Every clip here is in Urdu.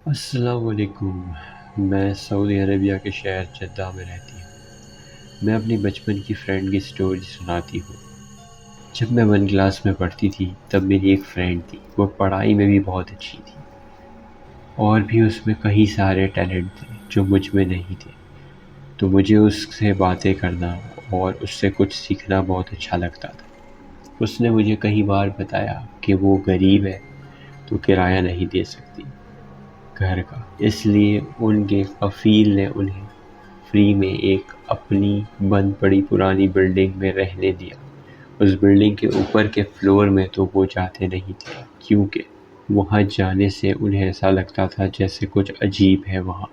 السلام علیکم۔ میں سعودی عربیہ کے شہر جدہ میں رہتی ہوں۔ میں اپنی بچپن کی فرینڈ کی سٹوری سناتی ہوں۔ جب میں 1 کلاس میں پڑھتی تھی تب میری ایک فرینڈ تھی۔ وہ پڑھائی میں بھی بہت اچھی تھی اور بھی اس میں کئی سارے ٹیلنٹ تھے جو مجھ میں نہیں تھے، تو مجھے اس سے باتیں کرنا اور اس سے کچھ سیکھنا بہت اچھا لگتا تھا۔ اس نے مجھے کئی بار بتایا کہ وہ غریب ہے تو کرایہ نہیں دے سکتی گھر کا، اس لیے ان کے کفیل نے انہیں فری میں ایک اپنی بند پڑی پرانی بلڈنگ میں رہنے دیا۔ اس بلڈنگ کے اوپر کے فلور میں تو وہ جاتے نہیں تھے کیونکہ وہاں جانے سے انہیں ایسا لگتا تھا جیسے کچھ عجیب ہے وہاں۔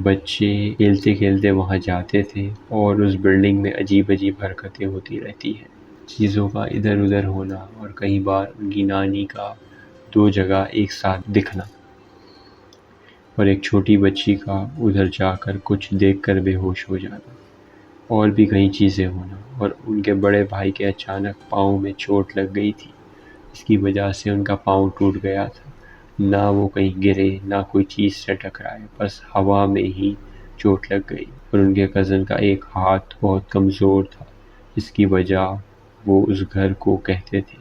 بچے کھیلتے کھیلتے وہاں جاتے تھے اور اس بلڈنگ میں عجیب عجیب حرکتیں ہوتی رہتی ہیں، چیزوں کا ادھر ادھر ہونا اور کئی بار ان کی نانی کا 2 جگہ ایک ساتھ دکھنا اور ایک چھوٹی بچی کا ادھر جا کر کچھ دیکھ کر بے ہوش ہو جانا، اور بھی کئی چیزیں ہونا۔ اور ان کے بڑے بھائی کے اچانک پاؤں میں چوٹ لگ گئی تھی، اس کی وجہ سے ان کا پاؤں ٹوٹ گیا تھا۔ نہ وہ کہیں گرے نہ کوئی چیز سے ٹکرائے، بس ہوا میں ہی چوٹ لگ گئی۔ اور ان کے کزن کا ایک ہاتھ بہت کمزور تھا، جس کی وجہ وہ اس گھر کو کہتے تھے۔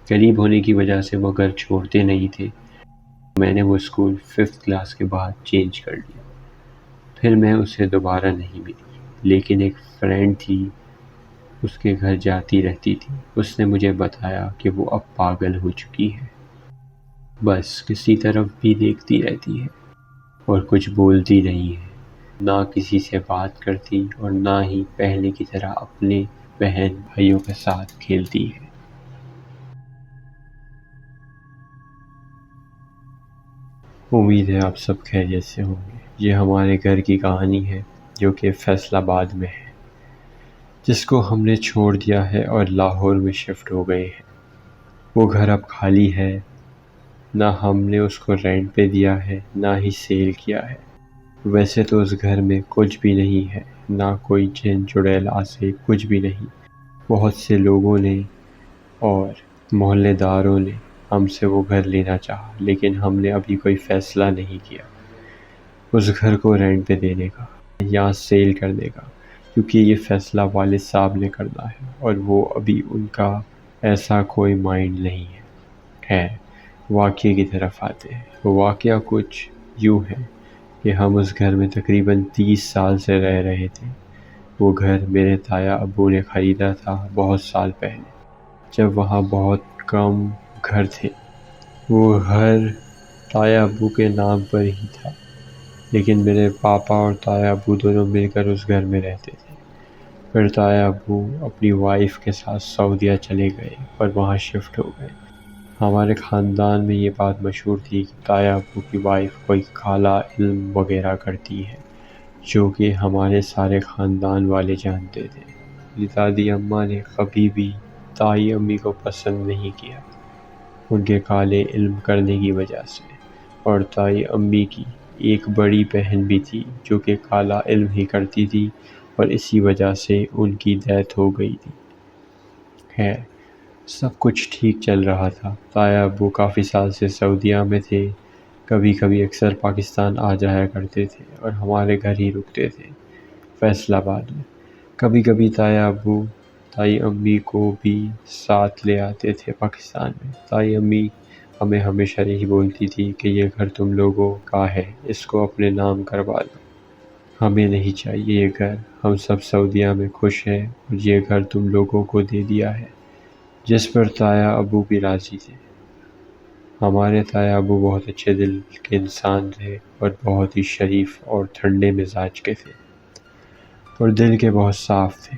غریب ہونے کی وجہ سے وہ گھر چھوڑتے نہیں تھے۔ میں نے وہ اسکول 5th کلاس کے بعد چینج کر لیا، پھر میں اسے دوبارہ نہیں ملی، لیکن ایک فرینڈ تھی، اس کے گھر جاتی رہتی تھی۔ اس نے مجھے بتایا کہ وہ اب پاگل ہو چکی ہے، بس کسی طرف بھی دیکھتی رہتی ہے اور کچھ بولتی نہیں ہے، نہ کسی سے بات کرتی اور نہ ہی پہلے کی طرح اپنے بہن بھائیوں کے ساتھ کھیلتی ہے۔ امید ہے آپ سب خیریت سے ہوں گے۔ یہ ہمارے گھر کی کہانی ہے جو کہ فیصل آباد میں ہے، جس کو ہم نے چھوڑ دیا ہے اور لاہور میں شفٹ ہو گئے ہیں۔ وہ گھر اب خالی ہے، نہ ہم نے اس کو رینٹ پہ دیا ہے نہ ہی سیل کیا ہے۔ ویسے تو اس گھر میں کچھ بھی نہیں ہے، نہ کوئی چین چڑیل آسے، کچھ بھی نہیں۔ بہت سے لوگوں نے اور محلے داروں نے ہم سے وہ گھر لینا چاہا، لیکن ہم نے ابھی کوئی فیصلہ نہیں کیا اس گھر کو رینٹ پہ دینے کا یا سیل کرنے کا، کیونکہ یہ فیصلہ والد صاحب نے کرنا ہے اور وہ ابھی ان کا ایسا کوئی مائنڈ نہیں ہے۔ واقعے کی طرف آتے ہیں۔ واقعہ کچھ یوں ہے کہ ہم اس گھر میں تقریباً 30 سال سے رہ رہے تھے۔ وہ گھر میرے تایا ابو نے خریدا تھا بہت سال پہلے، جب وہاں بہت کم گھر تھے۔ وہ گھر تایا ابو کے نام پر ہی تھا، لیکن میرے پاپا اور تایا ابو دونوں مل کر اس گھر میں رہتے تھے۔ پھر تایا ابو اپنی وائف کے ساتھ سعودیہ چلے گئے اور وہاں شفٹ ہو گئے۔ ہمارے خاندان میں یہ بات مشہور تھی کہ تایا ابو کی وائف کوئی کالا علم وغیرہ کرتی ہے، جو کہ ہمارے سارے خاندان والے جانتے تھے۔ میری دادی اماں نے کبھی بھی تائی امی کو پسند نہیں کیا ان کے کالے علم کرنے کی وجہ سے، اور تائی امی کی ایک بڑی بہن بھی تھی جو کہ کالا علم ہی کرتی تھی اور اسی وجہ سے ان کی ڈیتھ ہو گئی تھی۔ خیر، سب کچھ ٹھیک چل رہا تھا۔ تایا ابو کافی سال سے سعودیہ میں تھے، کبھی کبھی اکثر پاکستان آ جایا کرتے تھے اور ہمارے گھر ہی رکتے تھے فیصل آباد میں۔ کبھی کبھی تایا ابو تائی امی کو بھی ساتھ لے آتے تھے پاکستان میں۔ تائی امی ہمیں ہمیشہ یہی بولتی تھی کہ یہ گھر تم لوگوں کا ہے، اس کو اپنے نام کروا لو، ہمیں نہیں چاہیے یہ گھر، ہم سب سعودیہ میں خوش ہیں اور یہ گھر تم لوگوں کو دے دیا ہے، جس پر تایا ابو بھی راضی تھے۔ ہمارے تایا ابو بہت اچھے دل کے انسان تھے اور بہت ہی شریف اور ٹھنڈے مزاج کے تھے اور دل کے بہت صاف تھے۔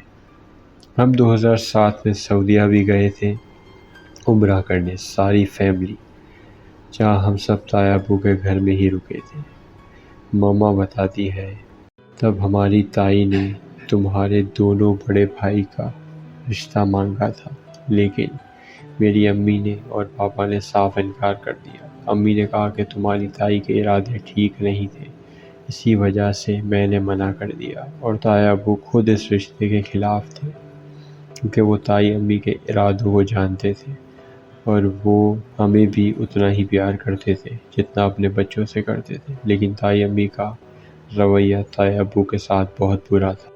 ہم 2007 میں سعودیہ بھی گئے تھے عمرہ کرنے، ساری فیملی، جہاں ہم سب تایا ابو کے گھر میں ہی رکے تھے۔ ماما بتاتی ہے تب ہماری تائی نے تمہارے دونوں بڑے بھائی کا رشتہ مانگا تھا، لیکن میری امی نے اور پاپا نے صاف انکار کر دیا۔ امی نے کہا کہ تمہاری تائی کے ارادے ٹھیک نہیں تھے، اسی وجہ سے میں نے منع کر دیا، اور تایا ابو خود اس رشتے کے خلاف تھے کیونکہ وہ تائی امی کے ارادوں کو جانتے تھے۔ اور وہ ہمیں بھی اتنا ہی پیار کرتے تھے جتنا اپنے بچوں سے کرتے تھے، لیکن تائی امی کا رویہ تائی ابو کے ساتھ بہت برا تھا،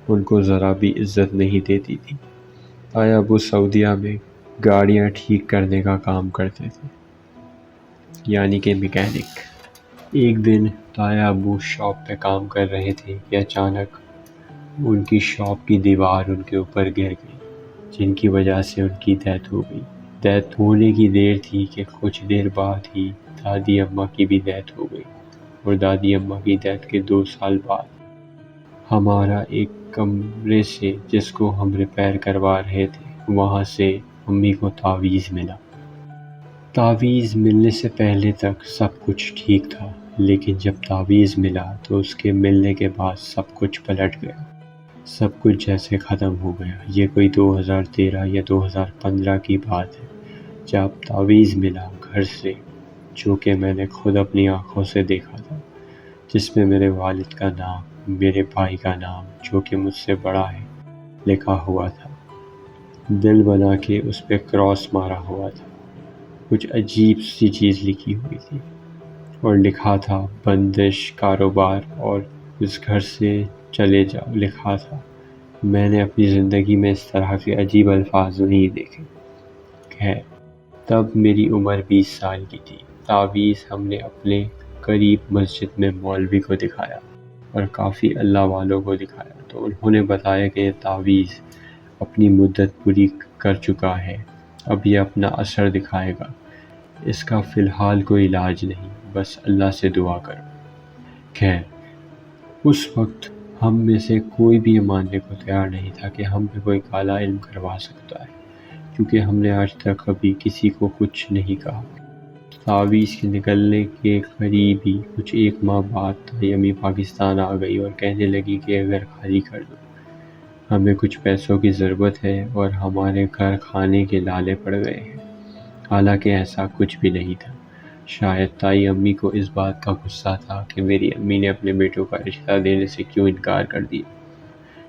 ان کو ذرا بھی عزت نہیں دیتی تھی۔ تائی ابو سعودیہ میں گاڑیاں ٹھیک کرنے کا کام کرتے تھے، یعنی کہ میکینک۔ ایک دن تائی ابو شاپ پہ کام کر رہے تھے کہ اچانک ان کی شاپ کی دیوار ان کے اوپر گر گئی، جن کی وجہ سے ان کی ڈیتھ ہو گئی۔ ڈیتھ ہونے کی دیر تھی کہ کچھ دیر بعد ہی دادی اماں کی بھی ڈیتھ ہو گئی، اور دادی اماں کی ڈیتھ کے 2 سال بعد ہمارا ایک کمرے سے جس کو ہم ریپیئر کروا رہے تھے، وہاں سے امی کو تعویذ ملا۔ تعویذ ملنے سے پہلے تک سب کچھ ٹھیک تھا، لیکن جب تعویذ ملا تو اس کے ملنے کے بعد سب کچھ پلٹ گیا، سب کچھ جیسے ختم ہو گیا۔ یہ کوئی 2013 یا 2015 کی بات ہے، جب تعویذ ملا گھر سے، جو کہ میں نے خود اپنی آنکھوں سے دیکھا تھا، جس میں میرے والد کا نام، میرے بھائی کا نام جو کہ مجھ سے بڑا ہے، لکھا ہوا تھا۔ دل بنا کے اس پہ کراس مارا ہوا تھا، کچھ عجیب سی چیز لکھی ہوئی تھی، اور لکھا تھا بندش کاروبار اور اس گھر سے چلے جاؤ لکھا تھا۔ میں نے اپنی زندگی میں اس طرح کے عجیب الفاظ نہیں دیکھے۔ خیر، تب میری عمر 20 سال کی تھی۔ تعویذ ہم نے اپنے قریب مسجد میں مولوی کو دکھایا اور کافی اللہ والوں کو دکھایا، تو انہوں نے بتایا کہ یہ تعویذ اپنی مدت پوری کر چکا ہے، اب یہ اپنا اثر دکھائے گا، اس کا فی الحال کوئی علاج نہیں، بس اللہ سے دعا کرو۔ خیر، اس وقت ہم میں سے کوئی بھی یہ ماننے کو تیار نہیں تھا کہ ہم پہ کوئی کالا علم کروا سکتا ہے، کیونکہ ہم نے آج تک کبھی کسی کو کچھ نہیں کہا۔ تعویذ کے نکلنے کے قریب ہی کچھ 1 ماہ بعد تائی امی پاکستان آ گئی اور کہنے لگی کہ گھر خالی کر دو، ہمیں کچھ پیسوں کی ضرورت ہے اور ہمارے گھر کھانے کے لالے پڑ گئے ہیں۔ حالانکہ ایسا کچھ بھی نہیں تھا۔ شاید تائی امی کو اس بات کا غصہ تھا کہ میری امی نے اپنے بیٹوں کا رشتہ دینے سے کیوں انکار کر دیا۔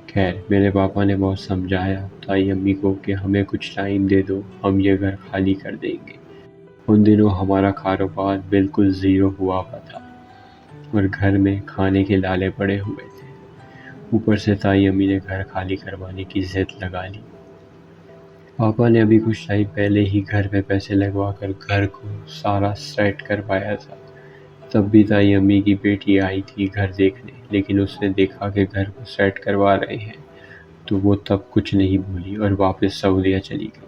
خیر، میرے پاپا نے بہت سمجھایا تائی امی کو کہ ہمیں کچھ ٹائم دے دو، ہم یہ گھر خالی کر دیں گے۔ ان دنوں ہمارا کاروبار بالکل زیرو ہوا تھا اور گھر میں کھانے کے لالے پڑے ہوئے تھے، اوپر سے تائی امی نے گھر خالی کروانے کی ضد لگا لی۔ پاپا نے ابھی کچھ ٹائم پہلے ہی گھر میں پیسے لگوا کر گھر کو سارا سیٹ کروایا تھا۔ تب بھی تائی امی کی بیٹی آئی تھی گھر دیکھنے، لیکن اس نے دیکھا کہ گھر کو سیٹ کروا رہے ہیں تو وہ تب کچھ نہیں بولی اور واپس سعودیہ چلی گئی۔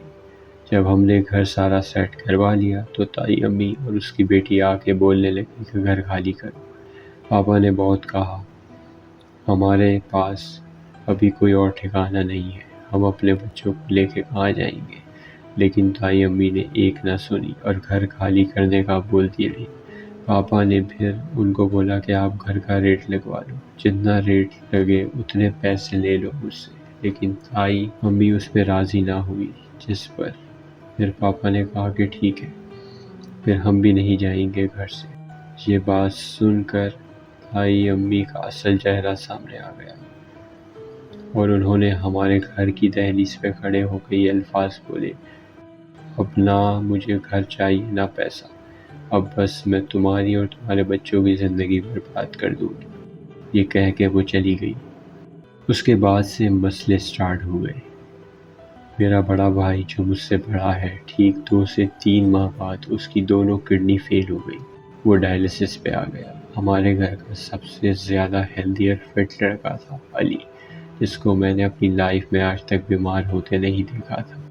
جب ہم نے گھر سارا سیٹ کروا لیا تو تائی امی اور اس کی بیٹی آ کے بولنے لگی کہ گھر خالی کرو۔ پاپا نے بہت کہا، ہمارے پاس ابھی کوئی اور ٹھکانہ نہیں ہے، ہم اپنے بچوں کو لے کے کہاں جائیں گے، لیکن تائی امی نے ایک نہ سنی اور گھر خالی کرنے کا بولتی رہی۔ پاپا نے پھر ان کو بولا کہ آپ گھر کا ریٹ لگوا لو، جتنا ریٹ لگے اتنے پیسے لے لو مجھ سے، لیکن تائی امی اس پہ راضی نہ ہوئی، جس پر پھر پاپا نے کہا کہ ٹھیک ہے، پھر ہم بھی نہیں جائیں گے گھر سے۔ یہ بات سن کر تائی امی کا اصل چہرہ سامنے آ گیا اور انہوں نے ہمارے گھر کی دہلیز پہ کھڑے ہو کے یہ الفاظ بولے، اب نہ مجھے گھر چاہیے نہ پیسہ، اب بس میں تمہاری اور تمہارے بچوں کی زندگی برباد کر دوں گی۔ یہ کہہ کے وہ چلی گئی۔ اس کے بعد سے مسئلے سٹارٹ ہوئے۔ میرا بڑا بھائی جو مجھ سے بڑا ہے، ٹھیک 2 سے 3 ماہ بعد اس کی دونوں کڈنی فیل ہو گئی، وہ ڈائلسس پہ آ گیا۔ ہمارے گھر کا سب سے زیادہ ہیلدی اور فٹ لڑکا تھا علی، جس کو میں نے اپنی لائف میں آج تک بیمار ہوتے نہیں دیکھا تھا۔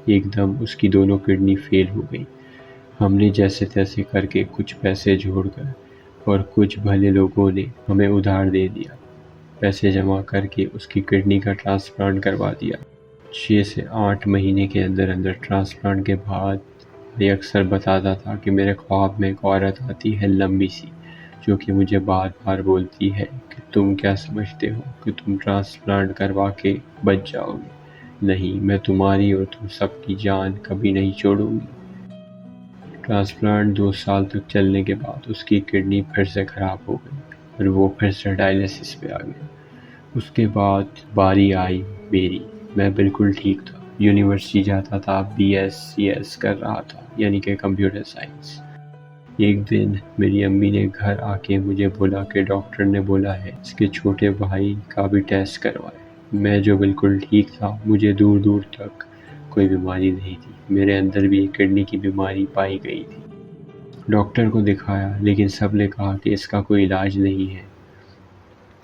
ایک دم اس کی دونوں کڈنی فیل ہو گئی۔ ہم نے جیسے تیسے کر کے کچھ پیسے جوڑ کر اور کچھ بھلے لوگوں نے ہمیں ادھار دے دیا، پیسے جمع کر کے اس کی کڈنی کا ٹرانسپلانٹ کروا دیا۔ 6 سے 8 مہینے کے اندر اندر ٹرانسپلانٹ کے بعد یہ اکثر بتاتا تھا کہ میرے خواب میں ایک عورت آتی ہے لمبی سی، جو کہ مجھے بار بار بولتی ہے کہ تم کیا سمجھتے ہو کہ تم ٹرانسپلانٹ کروا کے بچ جاؤ گے؟ نہیں، میں تمہاری اور تم سب کی جان کبھی نہیں چھوڑوں گی۔ ٹرانسپلانٹ 2 سال تک چلنے کے بعد اس کی کڈنی پھر سے خراب ہو گئی اور وہ پھر سے ڈائلسس پہ آ گیا۔ اس کے بعد باری آئی میری، میں بالکل ٹھیک تھا، یونیورسٹی جاتا تھا، BSc کر رہا تھا، یعنی کہ کمپیوٹر سائنس۔ ایک دن میری امی نے گھر آ کے مجھے بولا کہ ڈاکٹر نے بولا ہے اس کے چھوٹے بھائی کا بھی ٹیسٹ کروائے۔ میں جو بالکل ٹھیک تھا، مجھے دور دور تک کوئی بیماری نہیں تھی، میرے اندر بھی ایک کڈنی کی بیماری پائی گئی تھی۔ ڈاکٹر کو دکھایا لیکن سب نے کہا کہ اس کا کوئی علاج نہیں ہے،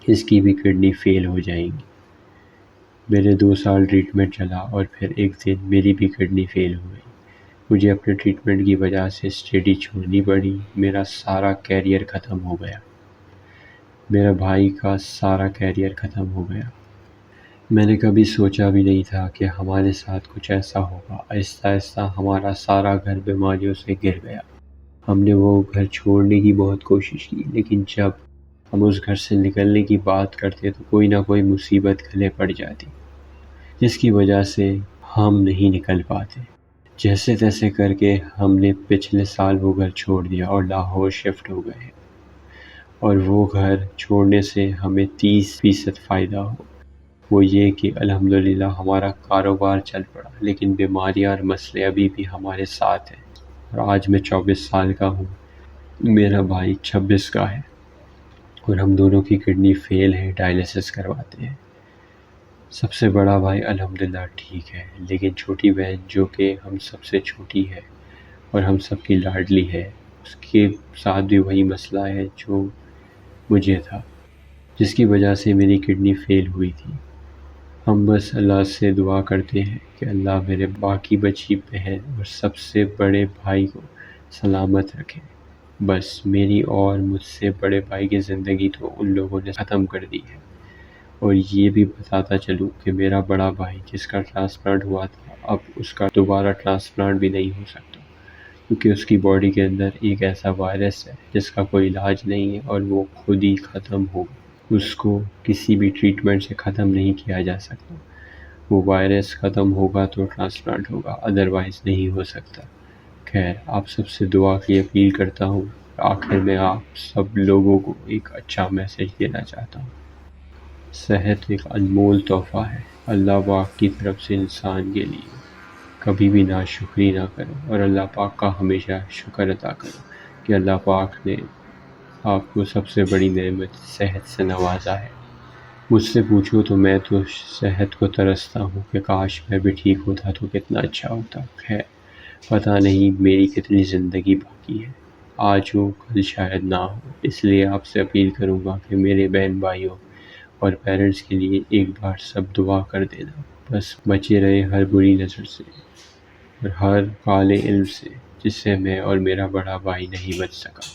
اس کی بھی کڈنی فیل ہو جائیں گی۔ میرے 2 سال ٹریٹمنٹ چلا اور پھر ایک دن میری بھی کڈنی فیل ہو گئی۔ مجھے اپنے ٹریٹمنٹ کی وجہ سے اسٹڈی چھوڑنی پڑی، میرا سارا کیریئر ختم ہو گیا، میرا بھائی کا سارا کیریئر ختم ہو گیا۔ میں نے کبھی سوچا بھی نہیں تھا کہ ہمارے ساتھ کچھ ایسا ہوگا۔ آہستہ آہستہ ہمارا سارا گھر بیماریوں سے گر گیا۔ ہم نے وہ گھر چھوڑنے کی بہت کوشش کی، لیکن جب ہم اس گھر سے نکلنے کی بات کرتے تو کوئی نہ کوئی مصیبت گلے پڑ جاتی، جس کی وجہ سے ہم نہیں نکل پاتے۔ جیسے تیسے کر کے ہم نے پچھلے سال وہ گھر چھوڑ دیا اور لاہور شفٹ ہو گئے، اور وہ گھر چھوڑنے سے ہمیں 30% فائدہ ہو۔ وہ یہ کہ الحمدللہ ہمارا کاروبار چل پڑا، لیکن بیماریاں اور مسئلے ابھی بھی ہمارے ساتھ ہیں۔ اور آج میں 24 سال کا ہوں، میرا بھائی 26 کا ہے، اور ہم دونوں کی کڈنی فیل ہے، ڈائلیسس کرواتے ہیں۔ سب سے بڑا بھائی الحمدللہ ٹھیک ہے، لیکن چھوٹی بہن جو کہ ہم سب سے چھوٹی ہے اور ہم سب کی لاڈلی ہے، اس کے ساتھ بھی وہی مسئلہ ہے جو مجھے تھا، جس کی وجہ سے میری کڈنی فیل ہوئی تھی۔ ہم بس اللہ سے دعا کرتے ہیں کہ اللہ میرے باقی بچی بہن اور سب سے بڑے بھائی کو سلامت رکھے۔ بس میری اور مجھ سے بڑے بھائی کی زندگی تو ان لوگوں نے ختم کر دی ہے۔ اور یہ بھی بتاتا چلوں کہ میرا بڑا بھائی جس کا ٹرانسپلانٹ ہوا تھا، اب اس کا دوبارہ ٹرانسپلانٹ بھی نہیں ہو سکتا، کیونکہ اس کی باڈی کے اندر ایک ایسا وائرس ہے جس کا کوئی علاج نہیں ہے اور وہ خود ہی ختم ہوگا۔ اس کو کسی بھی ٹریٹمنٹ سے ختم نہیں کیا جا سکتا۔ وہ وائرس ختم ہوگا تو ٹرانسپلانٹ ہوگا، ادروائز نہیں ہو سکتا۔ خیر، آپ سب سے دعا کی اپیل کرتا ہوں۔ آخر میں آپ سب لوگوں کو ایک اچھا میسج دینا چاہتا ہوں۔ صحت ایک انمول تحفہ ہے اللہ پاک کی طرف سے انسان کے لیے۔ کبھی بھی ناشکری نہ کرو اور اللہ پاک کا ہمیشہ شکر ادا کرو کہ اللہ پاک نے آپ کو سب سے بڑی نعمت صحت سے نوازا ہے۔ مجھ سے پوچھو تو میں تو صحت کو ترستا ہوں کہ کاش میں بھی ٹھیک ہوتا تو کتنا اچھا ہوتا۔ خیر، پتہ نہیں میری کتنی زندگی باقی ہے، آج ہو کل شاید نہ ہو، اس لیے آپ سے اپیل کروں گا کہ میرے بہن بھائیوں اور پیرنٹس کے لیے ایک بار سب دعا کر دینا، بس بچے رہے ہر بری نظر سے اور ہر کالے علم سے جس سے میں اور میرا بڑا بھائی نہیں بچ سکا۔